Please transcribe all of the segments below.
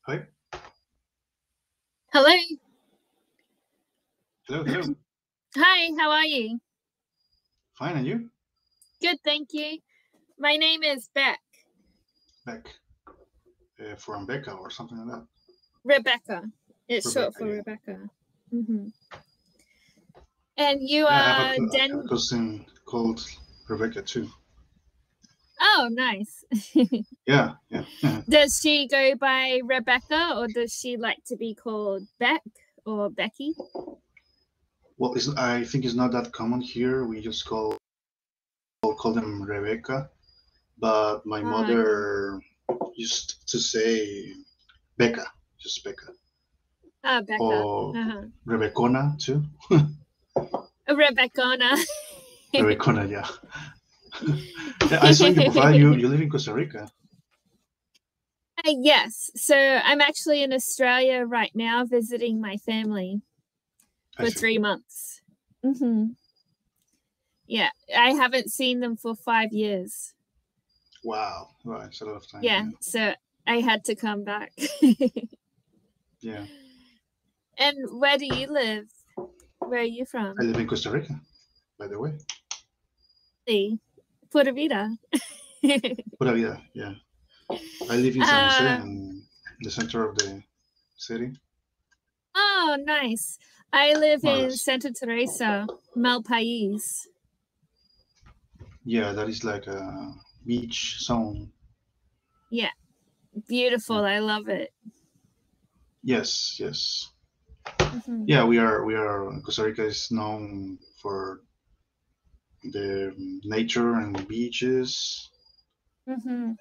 Hi. Hello. Hello, hello. Hi, how are you? Fine, and you? Good, thank you. My name is Beck. Beck. From Becca or something like that. Rebecca. It's short Rebecca, for yeah. Rebecca. And you Yeah, I have are a cousin called Rebecca too. Oh, nice. Yeah, yeah. Does she go by Rebecca or does she like to be called Beck or Becky? Well, I think it's not that common here. We just call them Rebecca. But my Oh, okay. mother used to say Becca, just Becca. Oh, Becca. Or Uh-huh. Rebecona too. Rebecca. Rebecona, yeah. Yeah, I saw in your profile you live in Costa Rica. Yes. So I'm actually in Australia right now visiting my family I for see. 3 months. Yeah, I haven't seen them for 5 years. Wow, right, it's a lot of time. Yeah, so I had to come back. Yeah. And where do you live? Where are you I from? live in Costa Rica, by the way. Sí, Pura Vida. Pura vida, yeah. I live in San Jose, Uh, in the center of the city, oh, nice. I live more or in less. Santa Teresa, Malpais. Yeah, that is like a beach zone. Yeah, Yeah. beautiful. I love it. Yes, yes. Mhm. Yeah, we are. Costa Rica is known for the nature and the beaches, Mhm.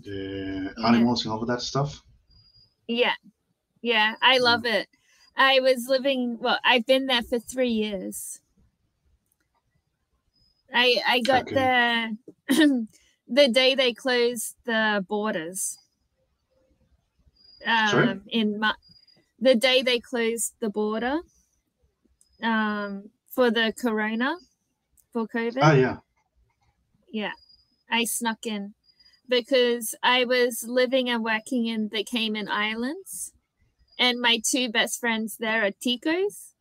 the Yeah. animals, and all of that stuff. Yeah. Yeah, I Yeah. love it. I've been there for 3 years. I got Okay. there the day they closed the borders. Sorry. The day they closed the border for the for COVID. Ah, yeah. Yeah, I snuck in because I was living and working in the Cayman Islands, and my two best friends there are Ticos,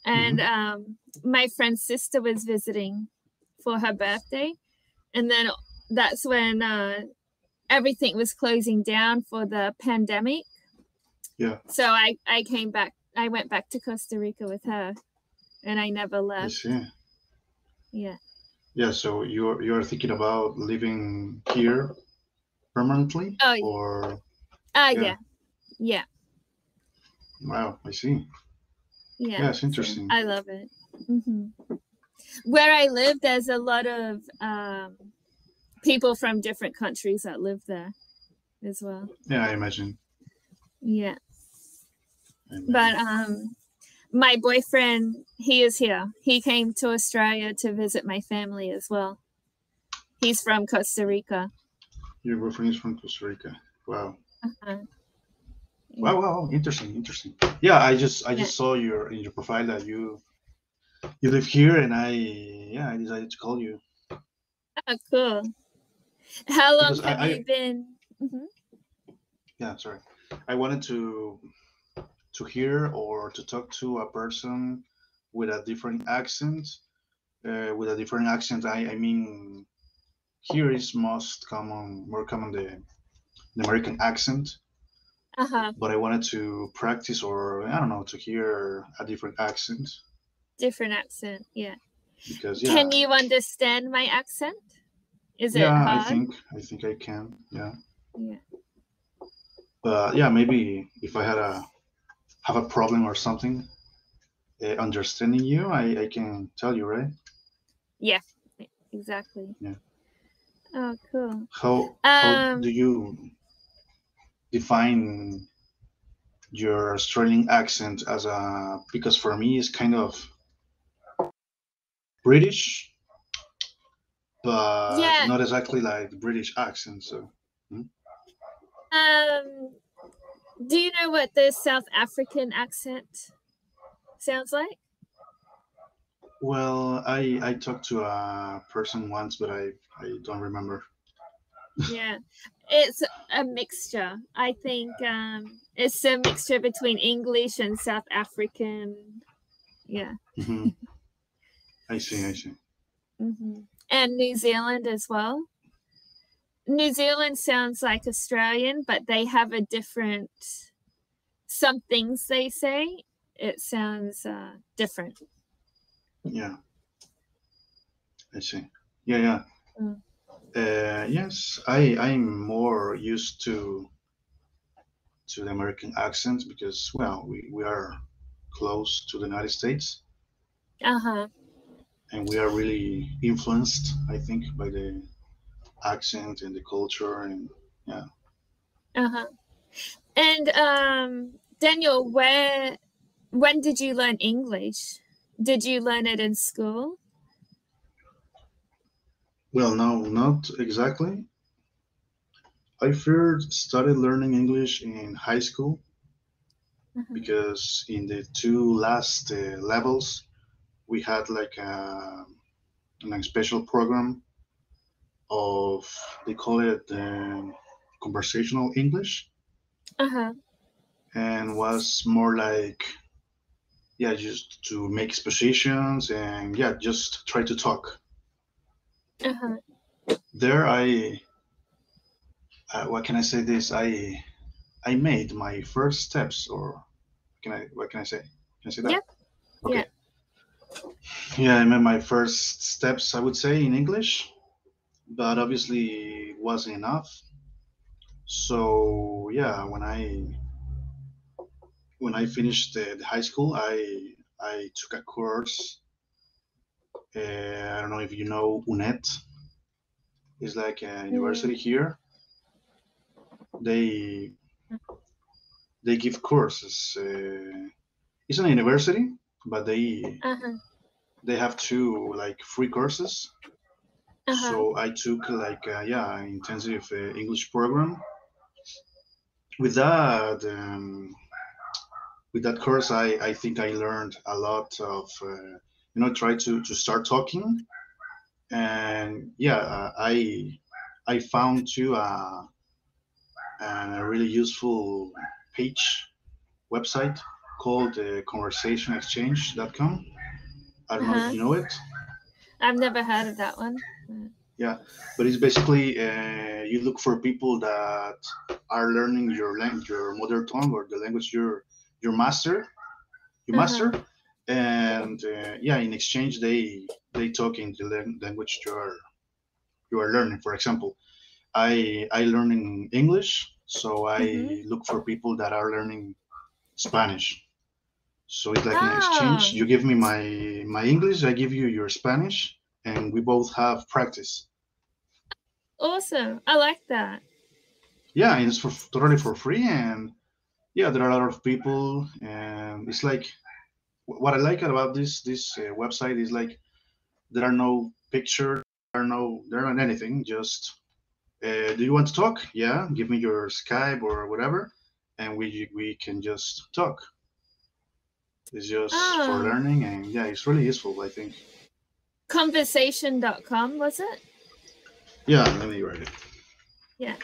and Hmm. my friend's sister was visiting for her birthday, and then that's when everything was closing down for the pandemic. Yeah, So I came back. I went back to Costa Rica with her, and I never I left. see. Yeah. Yeah, so you're thinking about living here permanently, Oh, or yeah, yeah. yeah, Wow, I see. yeah. Yeah, it's So interesting. I love it. Where I live, there's a lot of people from different countries that live there as well. Yeah, I imagine. Yeah, I but imagine. my boyfriend, he is here. He came to Australia to visit my family as well. He's from Costa Rica. Your boyfriend is from Costa Rica. Wow. Uh-huh. Yeah, Wow, wow, interesting, interesting. Yeah, I yeah. just saw your in your profile that you live here, and I decided to call you Oh, cool. How long because have you been? yeah, sorry, I wanted to hear or to talk to a person with a different accent. With a different accent, I mean, here is more common the American accent, Uh-huh. but I wanted to practice, or I don't know, to hear a different accent Different accent. Yeah. because Can yeah, you understand my accent? Is it yeah, hard? I think I can, yeah. Yeah. But yeah, maybe if I had a have a problem or something, understanding you, I can tell you, right? Yeah. Exactly. Yeah. Oh, cool. How do you define your Australian accent as a? Because for me, it's kind of British, but Yeah. not exactly like the British accent. So, hmm? Um, do you know what the South African accent sounds like? Well, I talked to a person once, but I don't remember. Yeah. It's a mixture. I think it's a mixture between English and South African. Yeah. Hmm. I see. I see. And New Zealand as well. New Zealand sounds like Australian, but they have a different, some things they say, it sounds different. Yeah, I see. Yeah, yeah. Mm. Yes, I'm more used to the American accent because, well, we are close to the United States, Uh-huh. and we are really influenced, I think, by the accent and the culture, and yeah. Uh-huh. And Daniel, when did you learn English? Did you learn it in school? Well, no, not exactly. I first started learning English in high school Uh-huh. because in the two last levels we had like a special program of, they call it conversational English, Uh-huh. and was more like, yeah, just to make expositions and yeah, just try to talk. Uh-huh. There I what can I say this, I made my first steps, or can I, what can I say, can I say that? Yep. Yeah. Okay. Yeah, I made my first steps, I would say, in English, but obviously it wasn't enough. So yeah, when I finished the high school, I took a course. I don't know if you know UNED. It's like a Mm. university here. They they give courses. It's a university, but Uh-huh. they have two like free courses. Uh-huh. So I took like yeah, an intensive English program. With that with that course, I think I learned a lot of try to start talking, and yeah, I found too a really useful page website called conversationexchange.com. I don't know if Uh-huh. you know it. I've never heard of that one. Yeah, but it's basically you look for people that are learning your language, your mother tongue, or the language you Uh-huh. master, and yeah, in exchange they talk in the language you are learning. For example, I learning English, so Mm-hmm. I look for people that are learning Spanish. So it's like an exchange. Ah, You give me my English, I give you your Spanish, and we both have practice. awesome. I like that. Yeah, and it's for totally for free, and yeah, there are a lot of people, and it's like what I like about this website is like there are no pictures, there are not anything. Just do you want to talk? Yeah, give me your Skype or whatever, and we can just talk. It's just for Ah, learning, and yeah, it's really useful, I think. conversation.com, was it? Yeah, let me write it. Yeah.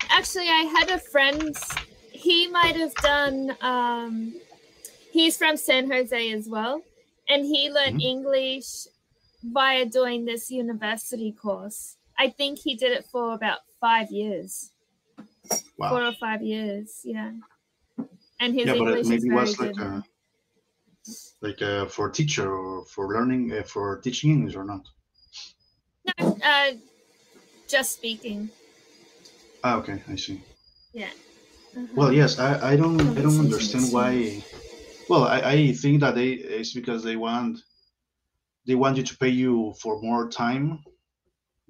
Actually, I had a friend, he might have done, he's from San Jose as well, and he learned Mhm. English via doing this university course. I think he did it for about 5 years, Wow. 4 or 5 years, yeah. And his Yeah, but it English is maybe very was good now. like for teacher or for learning for teaching English or not. No, just speaking. Ah, okay, I see. Yeah. Well, Uh-huh. yes, I don't Conversation understand why. exchange. Well, I think that it's because they want you to pay you for more time.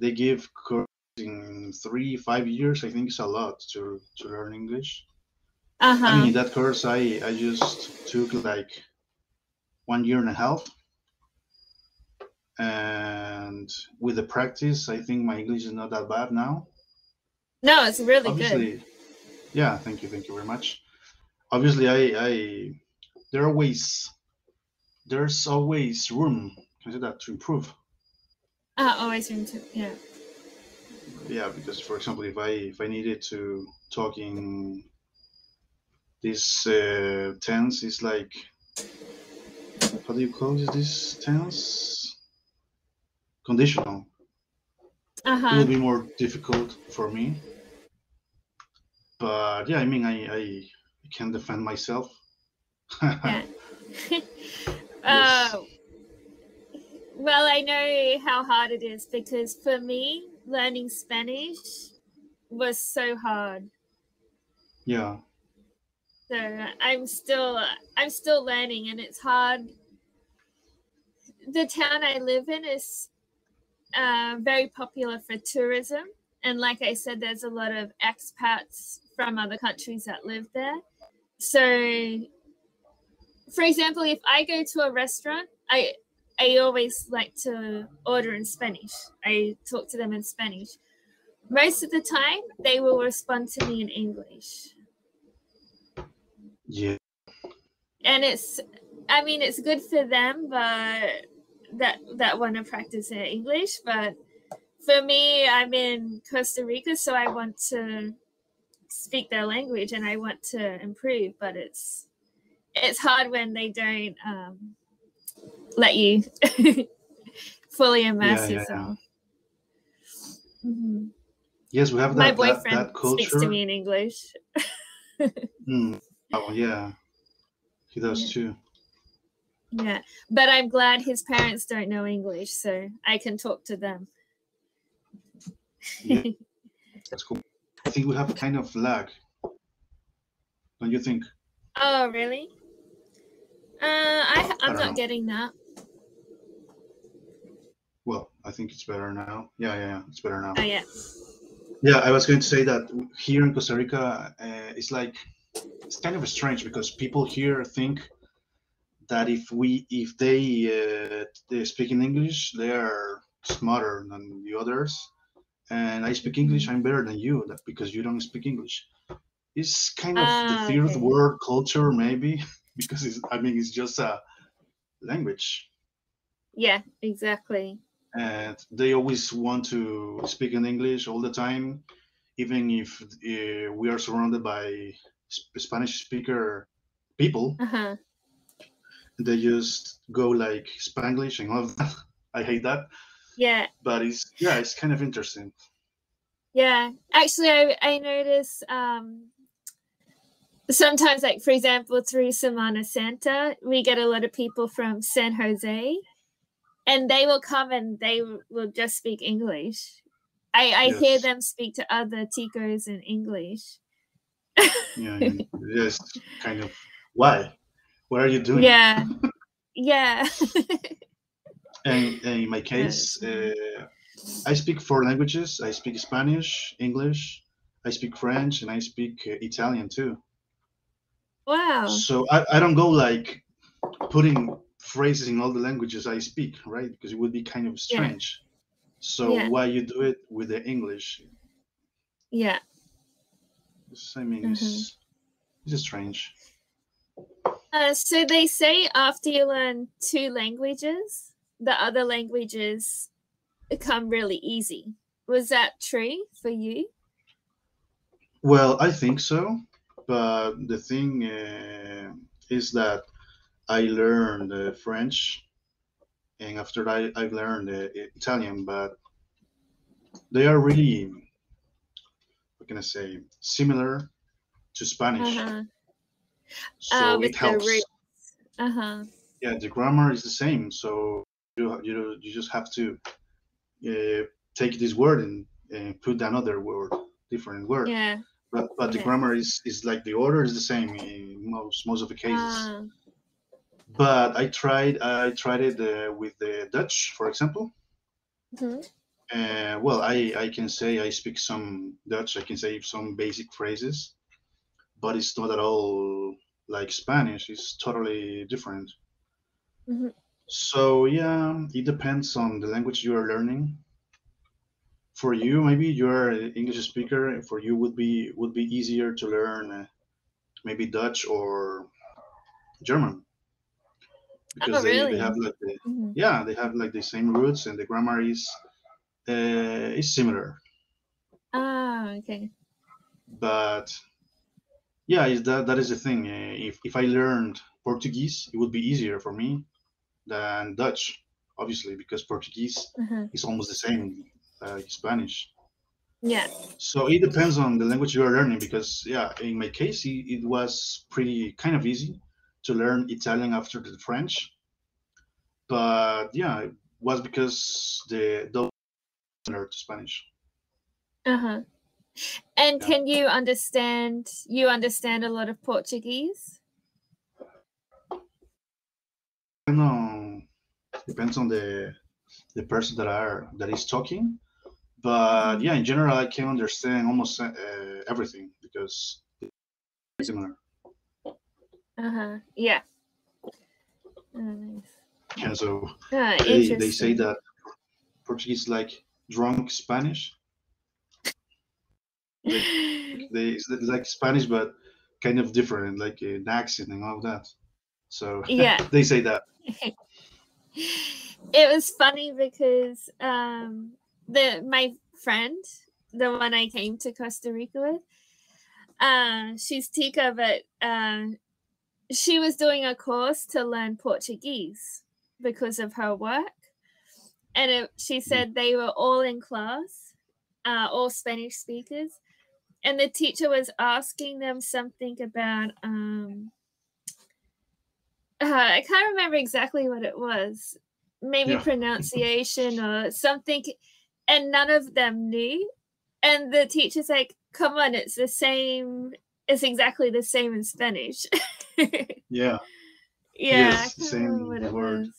They give course in 3 5 years. I think it's a lot to learn English. I mean, Uh-huh. in that course, I just took like 1 year and a half, and with the practice, I think my English is not that bad now. No, it's really good. Obviously, yeah. Thank you very much. Obviously, I there are ways there's always room, can I say that, to improve. Always room to, yeah. Yeah, because for example, if I needed to talk in this tense, is like, how do you call this tense? Conditional. It Uh-huh. would be more difficult for me. But yeah, I mean, I can defend myself. Yeah. Yes. uh, well, I know how hard it is because for me, learning Spanish was so hard. Yeah. So I'm still learning, and it's hard. The town I live in is very popular for tourism, and like I said, there's a lot of expats from other countries that live there. So, for example, if I go to a restaurant, I always like to order in Spanish. I talk to them in Spanish. Most of the time, they will respond to me in English, Yeah. and I mean, it's good for them, but that want to practice their English. But for me, I'm in Costa Rica, so I want to speak their language and I want to improve. But it's hard when they don't let you fully Yeah. immerse Yeah. Yeah. yourself. Hmm. Yes, we have My that boyfriend speaks to culture. me in English. Mm. Oh yeah, he does Yeah, too. yeah. But I'm glad his parents don't know English, so I can talk to them. Yeah, that's cool. I think we have kind of lag. Don't you think? Oh, really? I I'm don't not know. getting that. Well, I think it's better now. Yeah, yeah, yeah, it's better Oh, now. yeah. Yeah, I was going to say that here in Costa Rica, it's like it's kind of strange because people here think that if they speak in English, they are smarter than the others. And I speak English, Mhm. I'm better than you because you don't speak English. It's kind of the third Okay. world culture, maybe, because it's just a language, Yeah, exactly. and they always want to speak in English all the time, even if we are surrounded by Spanish speaker people. Uh-huh. They just go like Spanglish and all of that. I hate that, Yeah. but it's kind of interesting. Yeah. Actually, I notice sometimes, like, for example, through Semana Santa, we get a lot of people from San Jose, and they will come and they will just speak English. I hear Yes, them speak to other Ticos in English. yeah, yeah, yes, kind of. Why? What are you doing? Yeah. Yeah. And in my case, That's funny. I speak four languages. I speak Spanish, English, I speak French, and I speak Italian too. Wow. So I don't go like putting phrases in all the languages I speak, right? Because it would be kind of Yeah. strange. So Yeah. why you do it with the English? Yeah. I mean, Uh-huh. it's strange. So they say after you learn two languages, the other languages become really easy. Was that true for you? Well, I think so, but the thing is that I learned French, and after that I learned Italian, but they are really, what can I say, similar to Spanish. Uh-huh. So it With the helps. root. Uh-huh. Yeah, the grammar is the same. So you just have to uh, take this word and put another word, different word. Yeah. But the Yeah. grammar is like the order is the same in most of the cases. Uh, But I tried it with the Dutch, for example. mhm. Well, I can say I speak some Dutch. I can say some basic phrases, but it's not at all like Spanish. It's totally different. Mhm. So yeah, it depends on the language you are learning. For you, maybe you're an English speaker. For you, would be easier to learn maybe Dutch or German because Oh, they have really? like Mhm. they have like the same roots and the grammar is. It's similar, Ah, okay. but yeah, that is the thing. If I learned Portuguese, it would be easier for me than Dutch, obviously, because Portuguese Uh-huh. is almost the same like Spanish. Yeah. So it depends on the language you are learning. Because yeah, in my case, it was pretty kind of easy to learn Italian after the French. But yeah, it was because the those similar to Spanish. Uh-huh. And Yeah, can you understand a lot of Portuguese? I know depends on the person that is talking. But Mm-hmm. yeah, in general, I can understand almost everything because it's similar. Uh-huh. Yeah. Oh, nice. And so Ah, they say interesting. that Portuguese is like drunk Spanish. They it's like Spanish, but kind of different, like an accent and all of that. So Yeah. they say that. It was funny because my friend, the one I came to Costa Rica with, she's Tika, but she was doing a course to learn Portuguese because of her work. And she said they were all in class, all Spanish speakers. And the teacher was asking them something about, I can't remember exactly what it was, maybe Yeah. pronunciation or something. And none of them knew. And the teacher's like, come on, it's the same. It's exactly the same in Spanish. Yeah. Yeah, I Yes. can't remember Same what it word. was.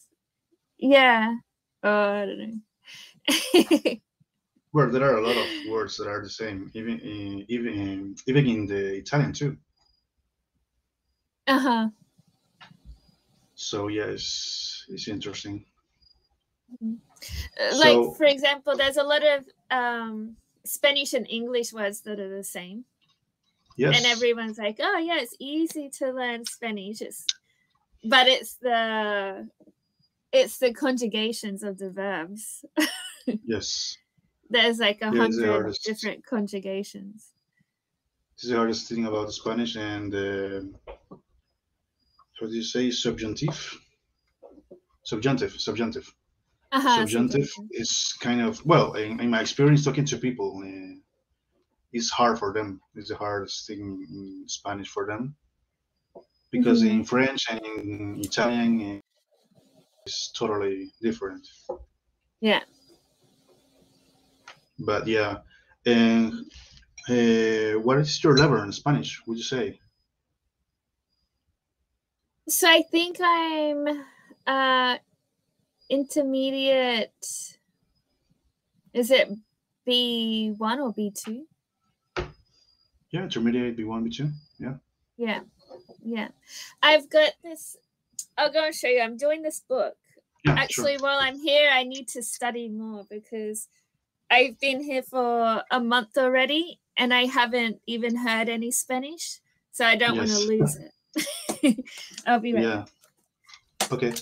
Yeah. Oh, I don't know. Well, there are a lot of words that are the same, even in the Italian too. Uh-huh. So yes, it's interesting. Like, So for example, there's a lot of Spanish and English words that are the same. And yes, everyone's like, oh, yeah, it's easy to learn Spanish. But it's the conjugations of the verbs. yes, There's like yeah. It's the 100 hardest. different conjugations. It's the hardest thing about Spanish and how do you say subjunctive? Subjunctive. Uh-huh, Subjunctive subjunctive. is kind of well, in my experience talking to people, it's hard for them. It's the hardest thing in Spanish for them because Mm-hmm. in French and in Italian it's totally different. Yeah. But yeah, and what is your level in Spanish? Would you say? So I think I'm intermediate. Is it B1 or B2? Yeah, intermediate B1, B2. Yeah. Yeah. Yeah. I've got this. I'll go and show you. I'm doing this book. Yeah, sure. Actually, while I'm here, I need to study more because I've been here for a month already and I haven't even heard any Spanish. So I don't want to Yes. lose it. I'll be right Yeah. back. Okay.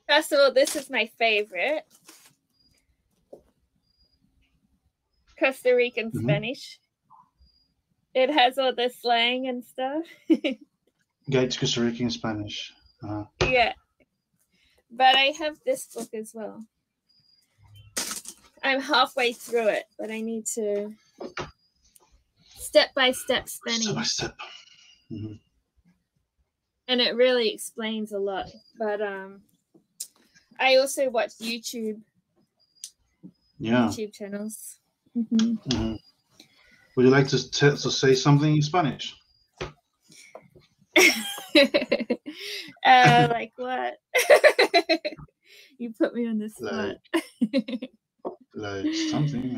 First of all, this is my favorite Costa Rican Mm-hmm. Spanish. It has all the slang and stuff. Guide to Costa Rican Spanish. Yeah. But I have this book as well. I'm halfway through it, but I need to step by step Step by Spanish. step. Mm-hmm. And it really explains a lot. But I also watch YouTube channels. Mm-hmm. Mm-hmm. Would you like to say something in Spanish? Like what? You put me on the spot. Like something.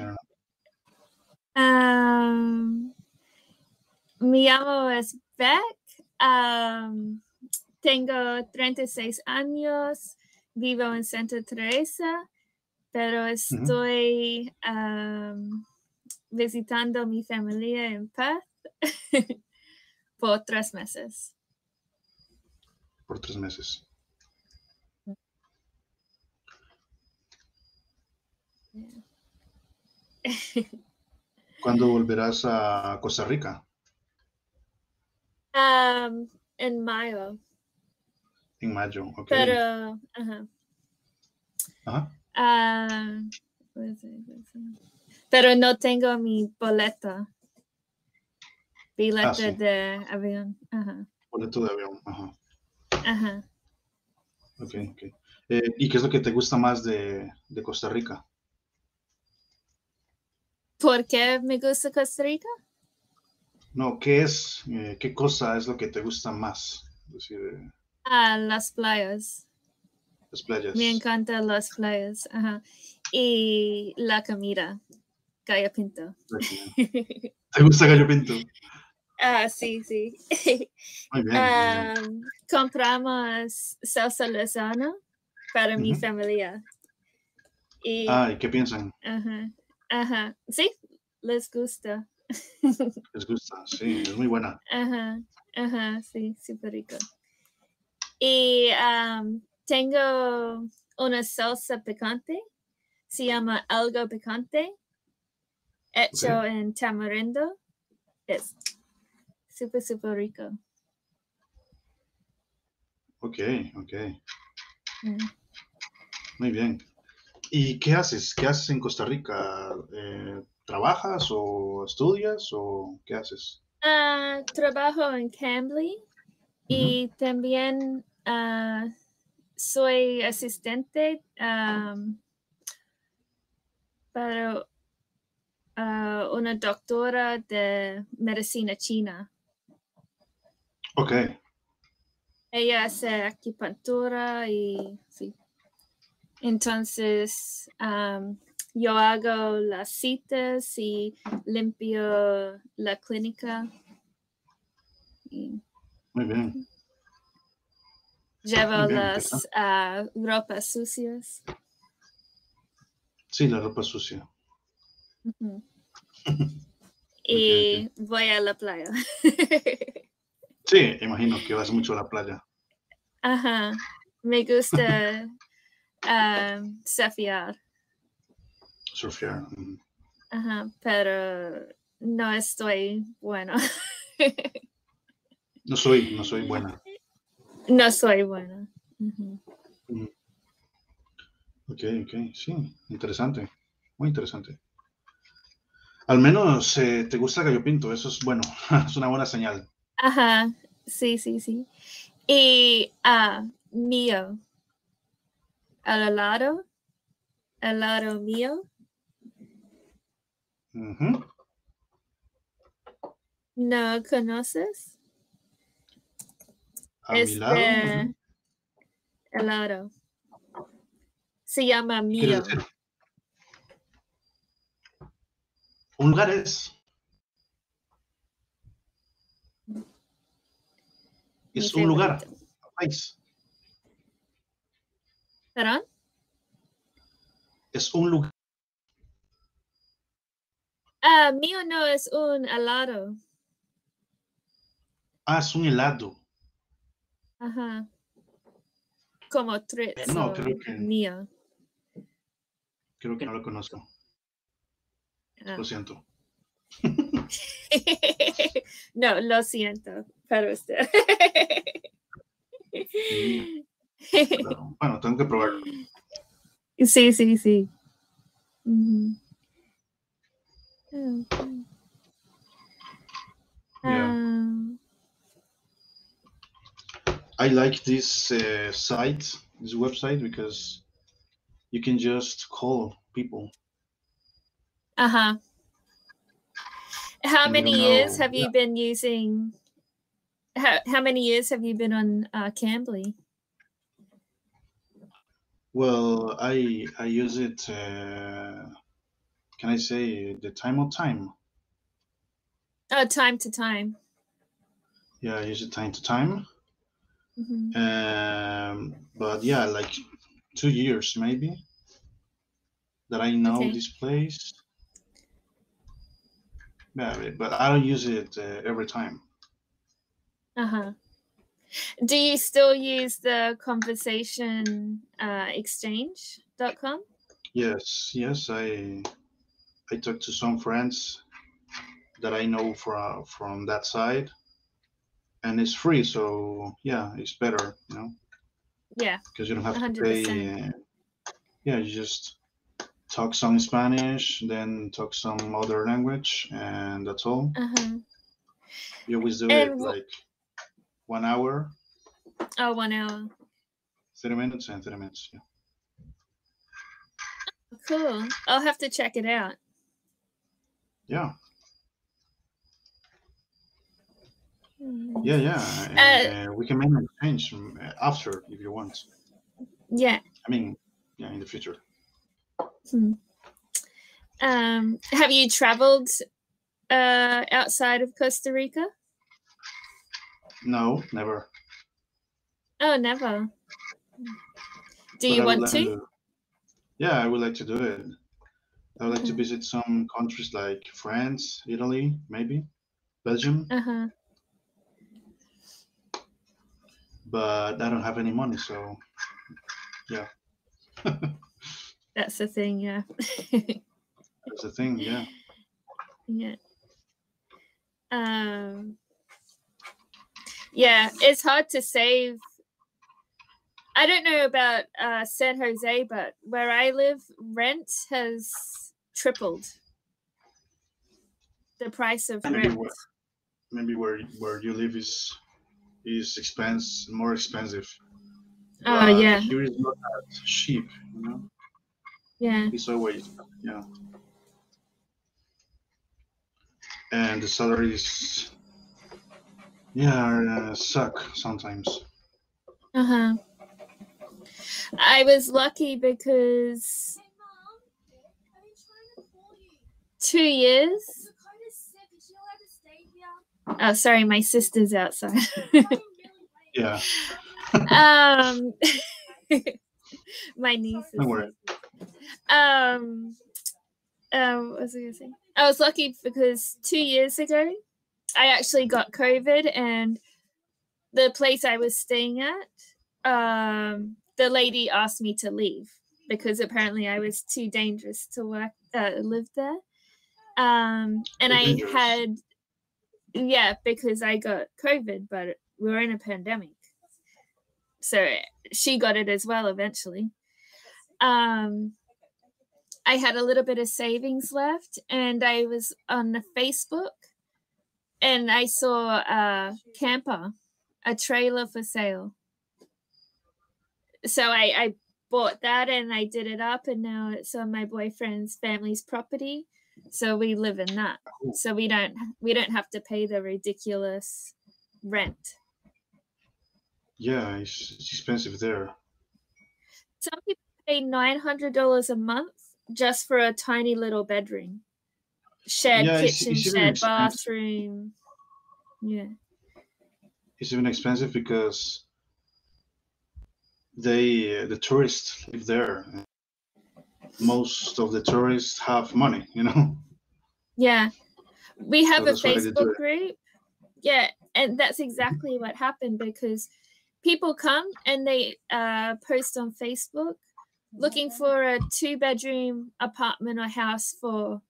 I don't know. Me llamo Beck. Tengo 36 años. vivo en Santa Teresa, pero estoy visitando mi familia en Perth por 3 meses. Por 3 meses. ¿Cuándo volverás a Costa Rica? En mayo. En mayo, ok. Pero, pero no tengo mi boleto. Billete de avión. Boleto de avión, Ajá. Ok. ¿Y qué es lo que te gusta más de Costa Rica? ¿Por qué me gusta Costa Rica? No, qué cosa es lo que te gusta más? Es decir, Las playas. las playas. Me encantan las playas. Y la comida. Gallo pinto. ¿Te gusta gallo pinto? Sí. Muy bien. Compramos salsa lozana para mi familia. ¿Y qué piensan? Sí, les gusta. Les gusta, sí, es muy buena. Sí, súper rico. Y tengo una salsa picante, se llama algo picante, hecho en tamarindo. Es súper, súper rico. Ok. Muy bien. ¿Y qué haces? ¿Qué haces en Costa Rica? ¿Trabajas o estudias o qué haces? Trabajo en Cambly y también soy asistente para una doctora de medicina china. Ok. Ella hace acupuntura y sí. Entonces, yo hago las citas y limpio la clínica. Muy bien. Llevo Muy bien, las ropas sucias. Sí, la ropa sucia. Y voy a la playa. Sí, imagino que vas mucho a la playa. Me gusta surfear. Surfear. Pero no estoy bueno. No soy buena. No soy buena. Ok, sí, interesante, muy interesante. Al menos te gusta gallo pinto, eso es bueno, es una buena señal. Sí. Y mío, al lado mío. ¿No conoces? A mi lado. Helado. Se llama ¿Qué quieres mío. decir? Un lugar es un lugar, un país. ¿Perdón? Es un lugar. Mío no es un helado. Es un helado. Como treats No, mío. Creo que no lo conozco. Lo siento. No, lo siento para usted. Claro. Bueno, tengo que probarlo. Sí. Yeah. I like this site, this website, because you can just call people. How many years have you been using? How many years have you been on Cambly? Well, I use it. Can I say the time? Time to time. Yeah, I use it time to time. But yeah, like 2 years maybe that I know Okay. this place. Yeah, but I don't use it every time. Uh-huh. Do you still use the conversation exchange.com? Yes, yes, I talked to some friends that I know from that side, and it's free. So yeah, it's better, Yeah, because you don't have to 100%. pay. Yeah, you just talk some Spanish, then talk some other language, and that's all. Uh-huh. You always do it And like 1 hour, oh, 1 hour. 30 minutes, and 30 minutes. Yeah, Cool. I'll have to check it out. yeah, Hmm. yeah, Uh, yeah. We can make a change after if you want. yeah. I mean, yeah, in the future. Hmm. Have you traveled outside of Costa Rica? No, never. Oh, never. Do But you I would want like to? to. Yeah, I would like to do it. I would like to Uh-huh. visit some countries like France, Italy, maybe Belgium, Uh-huh. but I don't have any money, so yeah, That's the thing, yeah. that's the thing. Yeah, Yeah. Um, yeah, it's hard to save. I don't know about San Jose, but where I live, rent has tripled. The price of maybe rent. where you live is more expensive, Oh, but yeah. here is not that cheap. Yeah. It's always yeah, and the salaries suck sometimes. Uh-huh. I was lucky because 2 years. Oh, sorry, my sister's outside. Yeah, um, my niece don't is worry. like, um, what was I gonna say? I was lucky because 2 years ago, I actually got COVID, and the place I was staying at, the lady asked me to leave because apparently I was too dangerous to live there. And Too I dangerous. had, yeah, because I got COVID, but we were in a pandemic. So she got it as well eventually. Um, I had a little bit of savings left, and I was on the Facebook, and I saw a camper, a trailer for sale. So I bought that and I did it up, and now it's on my boyfriend's family's property. So we live in that. Cool. So we don't have to pay the ridiculous rent. Yeah, it's expensive there. Some people pay $900 a month just for a tiny little bedroom. Shared Yeah, kitchen, it's even shared expensive. bathroom. Yeah. It's even expensive because the tourists live there. Most of the tourists have money. Yeah. We have So a that's why they do Facebook it. group. Yeah, and that's exactly what happened because people come and they post on Facebook looking for a 2-bedroom apartment or house for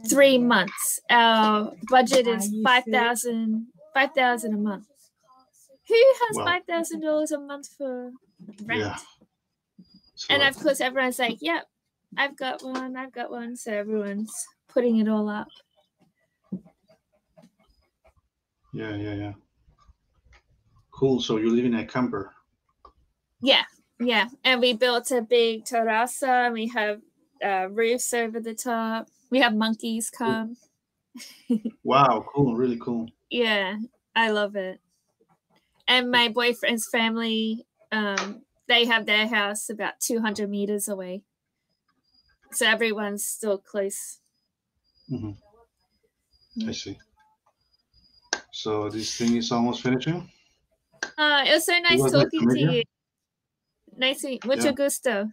3 months. Our budget is 5,000 a month. Who has Well, $5,000 a month for yeah, rent? it's a And lot. of course, everyone's like, "Yep, I've got one. I've got one." So everyone's putting it all up. Yeah. Cool. So you live in a camper. Yeah, yeah. And we built a big terraza, and we have roofs over the top. We have monkeys come. Wow, cool, really cool. Yeah, I love it. And my boyfriend's family, they have their house about 200 meters away. So everyone's still close. Hmm. I see. So this thing is almost finishing. It was so It nice was nice to talking to meet you. you. Nice to meet. Mucho Yeah. gusto.